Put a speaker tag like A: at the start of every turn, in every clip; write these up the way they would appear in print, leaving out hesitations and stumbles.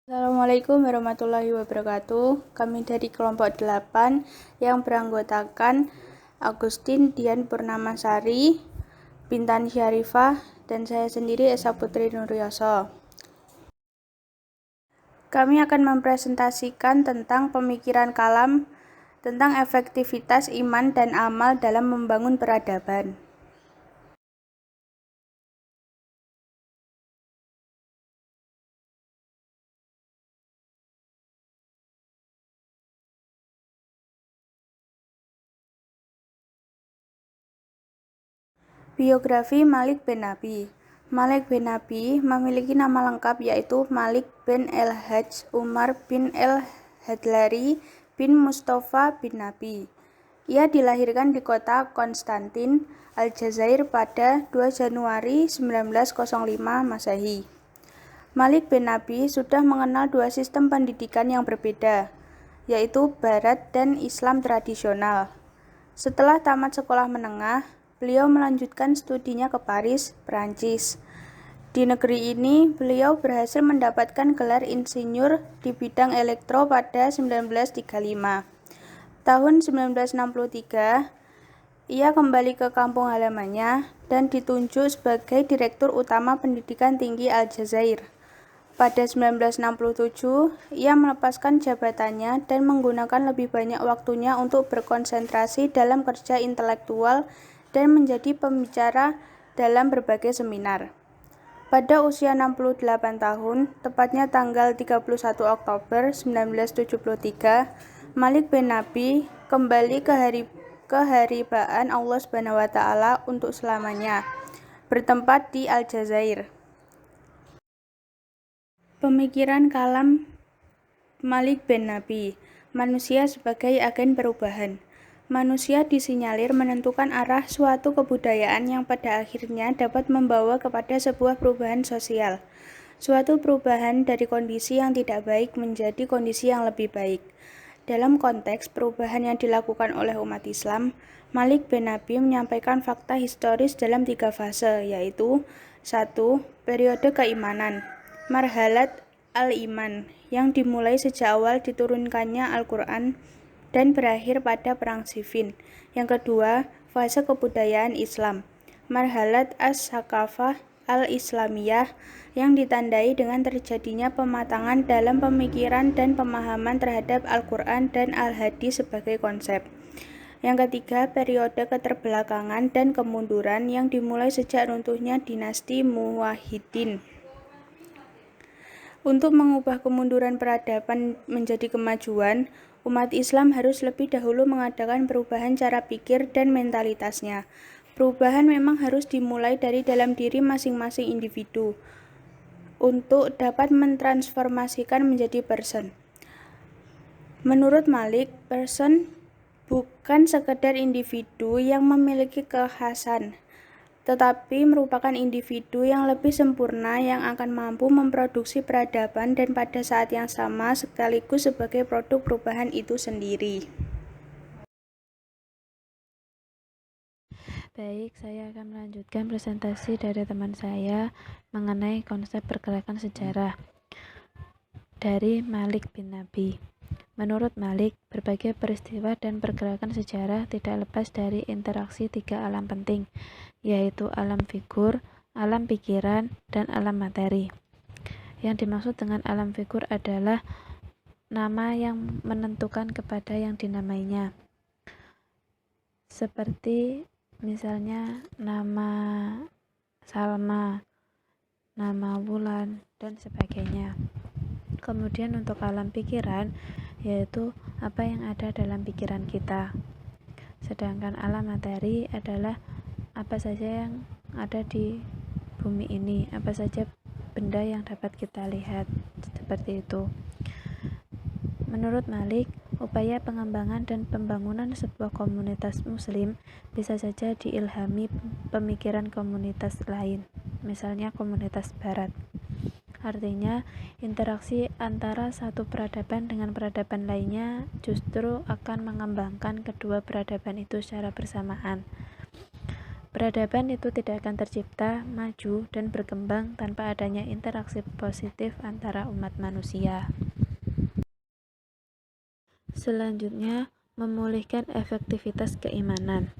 A: Assalamualaikum warahmatullahi wabarakatuh. Kami dari kelompok 8 yang beranggotakan Agustin Dian Purnamasari, Bintan Syarifah, dan saya sendiri Esa Putri Nuryoso. Kami akan mempresentasikan tentang pemikiran kalam tentang efektivitas iman dan amal dalam membangun peradaban. Biografi Malik bin Nabi. Malik bin Nabi memiliki nama lengkap yaitu Malik bin El-Hajj Umar bin El-Hadlari bin Mustafa bin Nabi. Ia dilahirkan di kota Konstantin, Aljazair pada 2 Januari 1905 Masehi. Malik bin Nabi sudah mengenal dua sistem pendidikan yang berbeda, yaitu Barat dan Islam tradisional. Setelah tamat sekolah menengah, beliau melanjutkan studinya ke Paris, Prancis. Di negeri ini, beliau berhasil mendapatkan gelar insinyur di bidang elektro pada 1935. Tahun 1963, ia kembali ke kampung halamannya dan ditunjuk sebagai Direktur Utama Pendidikan Tinggi Aljazair. Pada 1967, ia melepaskan jabatannya dan menggunakan lebih banyak waktunya untuk berkonsentrasi dalam kerja intelektual dan menjadi pembicara dalam berbagai seminar. Pada usia 68 tahun, tepatnya tanggal 31 Oktober 1973, Malik bin Nabi kembali ke haribaan Allah SWT untuk selamanya, bertempat di Aljazair. Pemikiran kalam Malik bin Nabi, manusia sebagai agen perubahan. Manusia disinyalir menentukan arah suatu kebudayaan yang pada akhirnya dapat membawa kepada sebuah perubahan sosial. Suatu perubahan dari kondisi yang tidak baik menjadi kondisi yang lebih baik. Dalam konteks perubahan yang dilakukan oleh umat Islam, Malik bin Nabi menyampaikan fakta historis dalam 3 fase, yaitu 1. Periode keimanan, marhalat al-iman, yang dimulai sejak awal diturunkannya Al-Quran dan berakhir pada Perang Siffin. Yang kedua, fase kebudayaan Islam, marhalat as-sakafah al-islamiyah, yang ditandai dengan terjadinya pematangan dalam pemikiran dan pemahaman terhadap Al-Quran dan Al-Hadis sebagai konsep. Yang ketiga, periode keterbelakangan dan kemunduran yang dimulai sejak runtuhnya dinasti Muwahhidin. Untuk mengubah kemunduran peradaban menjadi kemajuan, umat Islam harus lebih dahulu mengadakan perubahan cara pikir dan mentalitasnya. Perubahan memang harus dimulai dari dalam diri masing-masing individu untuk dapat mentransformasikan menjadi person. Menurut Malik, person bukan sekedar individu yang memiliki kekhasan, tetapi merupakan individu yang lebih sempurna yang akan mampu memproduksi peradaban dan pada saat yang sama sekaligus sebagai produk perubahan itu sendiri.
B: Baik, saya akan melanjutkan presentasi dari teman saya mengenai konsep pergerakan sejarah dari Malik bin Nabi. Menurut Malik, berbagai peristiwa dan pergerakan sejarah tidak lepas dari interaksi 3 alam penting, yaitu alam figur, alam pikiran, dan alam materi. Yang dimaksud dengan alam figur adalah nama yang menentukan kepada yang dinamainya. Seperti misalnya nama Salma, nama Wulan, dan sebagainya. Kemudian untuk alam pikiran, yaitu apa yang ada dalam pikiran kita. Sedangkan alam materi adalah apa saja yang ada di bumi ini, apa saja benda yang dapat kita lihat, seperti itu. Menurut Malik, upaya pengembangan dan pembangunan sebuah komunitas muslim bisa saja diilhami pemikiran komunitas lain, misalnya komunitas barat. Artinya, interaksi antara satu peradaban dengan peradaban lainnya justru akan mengembangkan kedua peradaban itu secara bersamaan. Peradaban itu tidak akan tercipta, maju, dan berkembang tanpa adanya interaksi positif antara umat manusia. Selanjutnya, memulihkan efektivitas keimanan.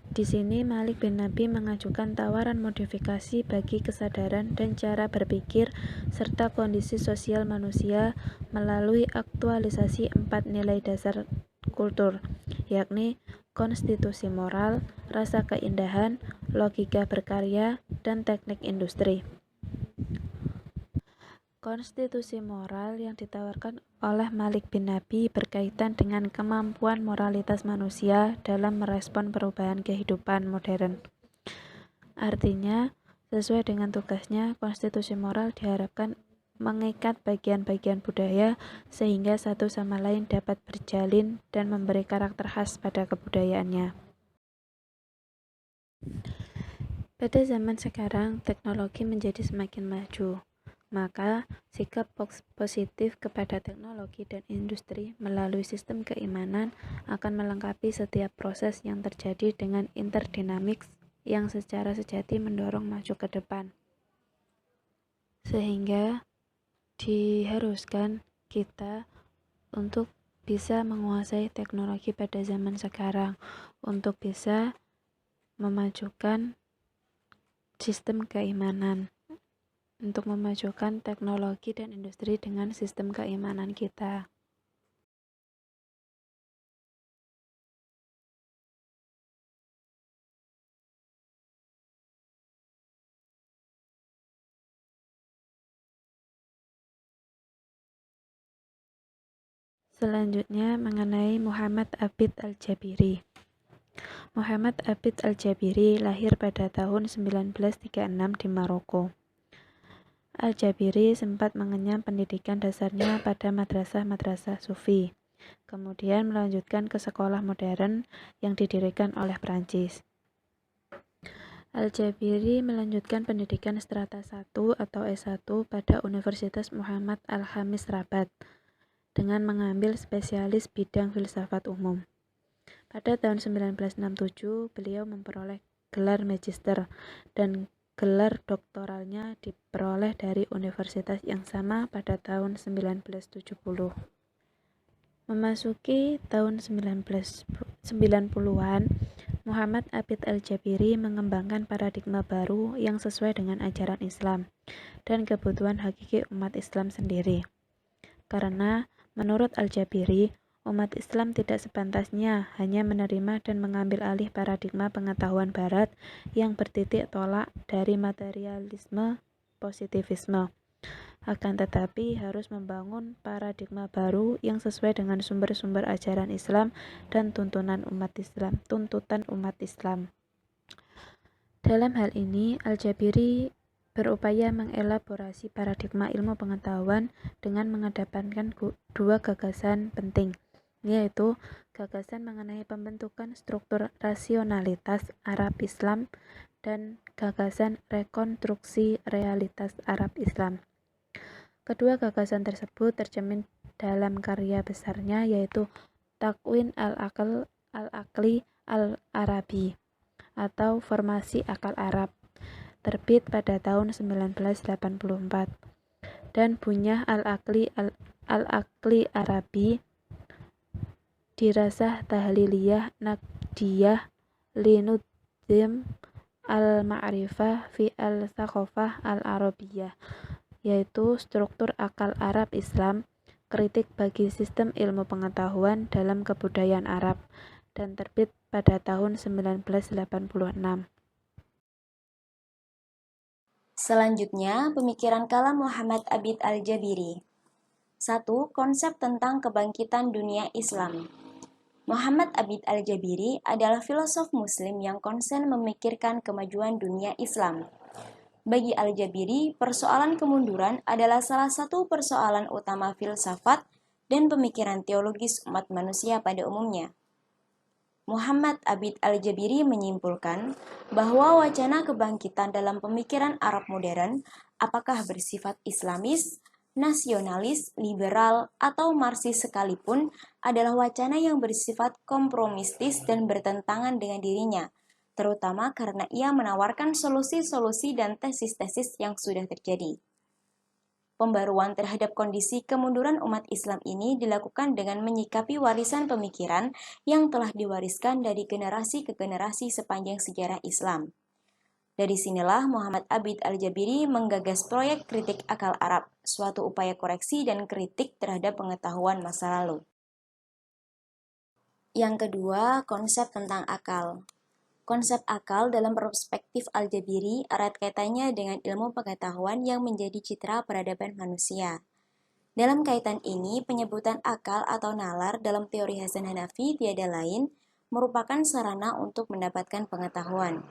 B: Di sini Malik bin Nabi mengajukan tawaran modifikasi bagi kesadaran dan cara berpikir serta kondisi sosial manusia melalui aktualisasi 4 nilai dasar kultur, yakni konstitusi moral, rasa keindahan, logika berkarya, dan teknik industri. Konstitusi moral yang ditawarkan oleh Malik bin Nabi berkaitan dengan kemampuan moralitas manusia dalam merespon perubahan kehidupan modern. Artinya, sesuai dengan tugasnya, konstitusi moral diharapkan mengikat bagian-bagian budaya sehingga satu sama lain dapat berjalin dan memberi karakter khas pada kebudayaannya. Pada zaman sekarang, teknologi menjadi semakin maju. Maka, sikap positif kepada teknologi dan industri melalui sistem keimanan akan melengkapi setiap proses yang terjadi dengan interdynamics yang secara sejati mendorong maju ke depan. Sehingga diharuskan kita untuk bisa menguasai teknologi pada zaman sekarang, untuk bisa memajukan sistem keimanan, untuk memajukan teknologi dan industri dengan sistem keimanan kita. Selanjutnya mengenai Muhammad Abid Al-Jabiri. Muhammad Abid Al-Jabiri lahir pada tahun 1936 di Maroko. Al-Jabiri sempat mengenyam pendidikan dasarnya pada madrasah-madrasah Sufi, kemudian melanjutkan ke sekolah modern yang didirikan oleh Prancis. Al-Jabiri melanjutkan pendidikan strata 1 atau S1 pada Universitas Muhammad Al-Khamis Rabat dengan mengambil spesialis bidang filsafat umum. Pada tahun 1967, beliau memperoleh gelar magister dan gelar doktoralnya diperoleh dari universitas yang sama pada tahun 1970. Memasuki tahun 1990-an, Muhammad Abid Al-Jabiri mengembangkan paradigma baru yang sesuai dengan ajaran Islam dan kebutuhan hakiki umat Islam sendiri. Karena menurut Al-Jabiri, umat Islam tidak sepantasnya hanya menerima dan mengambil alih paradigma pengetahuan Barat yang bertitik tolak dari materialisme positivisme, akan tetapi harus membangun paradigma baru yang sesuai dengan sumber-sumber ajaran Islam dan tuntutan umat Islam. Dalam hal ini, Al-Jabiri berupaya mengelaborasi paradigma ilmu pengetahuan dengan mengedepankan dua gagasan penting, yaitu gagasan mengenai pembentukan struktur rasionalitas Arab Islam dan gagasan rekonstruksi realitas Arab Islam. Kedua gagasan tersebut tercermin dalam karya besarnya, yaitu Takwin al-Aqli al-Arabi atau Formasi Akal Arab, terbit pada tahun 1984, dan Bunyah al-Aqli Arabi, Dirasah Tahliliyah Naqdiyah Linudzim al-Ma'rifah fi al-Thaqafah al-Arabiyah, yaitu struktur akal Arab Islam, kritik bagi sistem ilmu pengetahuan dalam kebudayaan Arab, dan terbit pada tahun 1986.
C: Selanjutnya, pemikiran kalam Muhammad Abid Al-Jabiri. 1. Konsep tentang kebangkitan dunia Islam. Muhammad Abid Al-Jabiri adalah filosof muslim yang konsen memikirkan kemajuan dunia Islam. Bagi Al-Jabiri, persoalan kemunduran adalah salah satu persoalan utama filsafat dan pemikiran teologis umat manusia pada umumnya. Muhammad Abid Al-Jabiri menyimpulkan bahwa wacana kebangkitan dalam pemikiran Arab modern, apakah bersifat Islamis, nasionalis, liberal, atau Marxis sekalipun, adalah wacana yang bersifat kompromistis dan bertentangan dengan dirinya, terutama karena ia menawarkan solusi-solusi dan tesis-tesis yang sudah terjadi. Pembaruan terhadap kondisi kemunduran umat Islam ini dilakukan dengan menyikapi warisan pemikiran yang telah diwariskan dari generasi ke generasi sepanjang sejarah Islam. Dari sinilah Muhammad Abid Al-Jabiri menggagas proyek kritik akal Arab, suatu upaya koreksi dan kritik terhadap pengetahuan masa lalu. Yang kedua, konsep tentang akal. Konsep akal dalam perspektif Al-Jabiri erat kaitannya dengan ilmu pengetahuan yang menjadi citra peradaban manusia. Dalam kaitan ini, penyebutan akal atau nalar dalam teori Hasan Hanafi tiada lain merupakan sarana untuk mendapatkan pengetahuan.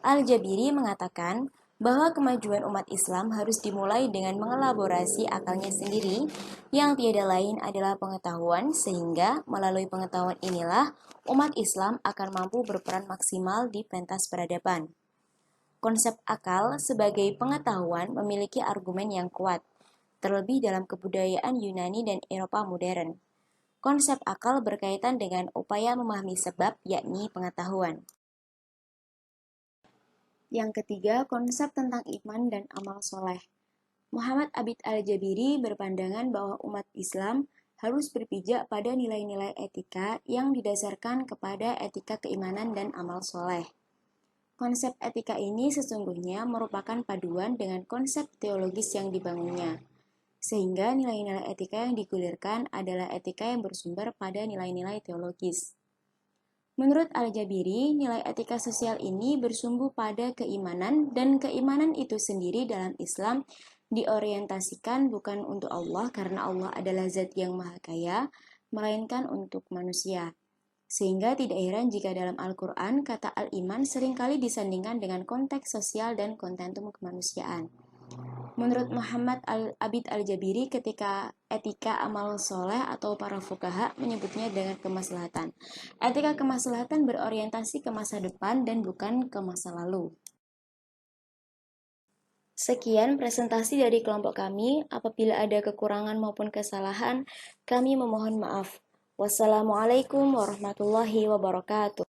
C: Al-Jabiri mengatakan bahwa kemajuan umat Islam harus dimulai dengan mengelaborasi akalnya sendiri yang tiada lain adalah pengetahuan, sehingga melalui pengetahuan inilah umat Islam akan mampu berperan maksimal di pentas peradaban. Konsep akal sebagai pengetahuan memiliki argumen yang kuat, terlebih dalam kebudayaan Yunani dan Eropa modern. Konsep akal berkaitan dengan upaya memahami sebab, yakni pengetahuan. Yang ketiga, konsep tentang iman dan amal soleh. Muhammad Abid Al-Jabiri berpandangan bahwa umat Islam harus berpijak pada nilai-nilai etika yang didasarkan kepada etika keimanan dan amal soleh. Konsep etika ini sesungguhnya merupakan paduan dengan konsep teologis yang dibangunnya, sehingga nilai-nilai etika yang digulirkan adalah etika yang bersumber pada nilai-nilai teologis. Menurut Al-Jabiri, nilai etika sosial ini bersumber pada keimanan, dan keimanan itu sendiri dalam Islam diorientasikan bukan untuk Allah karena Allah adalah zat yang maha kaya, melainkan untuk manusia. Sehingga tidak heran jika dalam Al-Quran kata al-iman seringkali disandingkan dengan konteks sosial dan kontentum kemanusiaan. Menurut Muhammad Abid Al-Jabiri, ketika etika amal soleh atau para fuqaha menyebutnya dengan kemaslahatan. Etika kemaslahatan berorientasi ke masa depan dan bukan ke masa lalu. Sekian presentasi dari kelompok kami. Apabila ada kekurangan maupun kesalahan, kami memohon maaf. Wassalamualaikum warahmatullahi wabarakatuh.